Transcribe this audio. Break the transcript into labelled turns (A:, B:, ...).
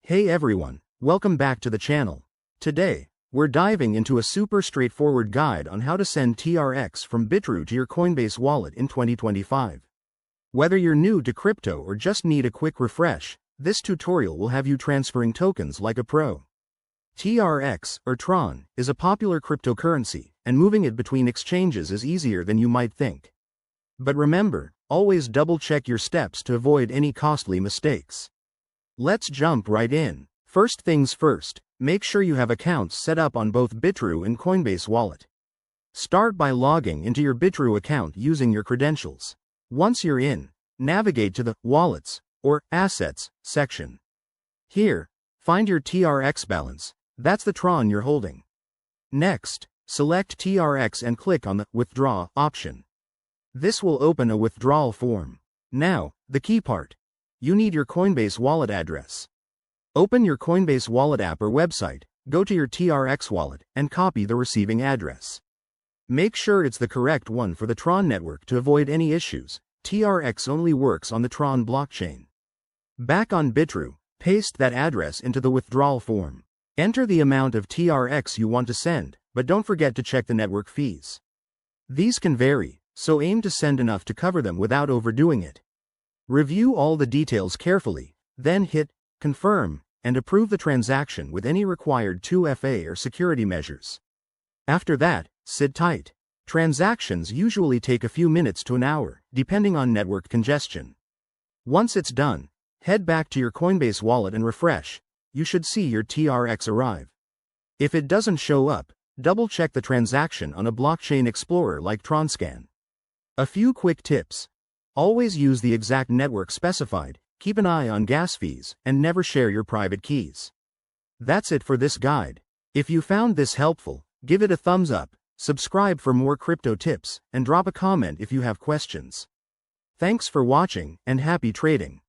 A: Hey everyone, welcome back to the channel. Today, we're diving into a super straightforward guide on how to send TRX from Bitrue to your Coinbase wallet in 2025. Whether you're new to crypto or just need a quick refresh, this tutorial will have you transferring tokens like a pro. TRX, or Tron, is a popular cryptocurrency, and moving it between exchanges is easier than you might think. But remember, always double-check your steps to avoid any costly mistakes. Let's jump right in. First things first, make sure you have accounts set up on both Bitrue and Coinbase Wallet. Start by logging into your Bitrue account using your credentials. Once you're in, navigate to the Wallets, or Assets, section. Here, find your TRX balance, that's the Tron you're holding. Next, select TRX and click on the Withdraw option. This will open a withdrawal form. Now, the key part. You need your Coinbase wallet address. Open your Coinbase Wallet app or website, go to your TRX wallet, and copy the receiving address. Make sure it's the correct one for the Tron network to avoid any issues. TRX only works on the Tron blockchain. Back on Bitrue, paste that address into the withdrawal form. Enter the amount of TRX you want to send, but don't forget to check the network fees. These can vary, so aim to send enough to cover them without overdoing it. Review all the details carefully, then hit Confirm and approve the transaction with any required 2FA or security measures. After that, sit tight. Transactions usually take a few minutes to an hour, depending on network congestion. Once it's done, head back to your Coinbase wallet and refresh. You should see your TRX arrive. If it doesn't show up, double-check the transaction on a blockchain explorer like TronScan. A few quick tips. Always use the exact network specified, keep an eye on gas fees, and never share your private keys. That's it for this guide. If you found this helpful, give it a thumbs up, subscribe for more crypto tips, and drop a comment if you have questions. Thanks for watching, and happy trading.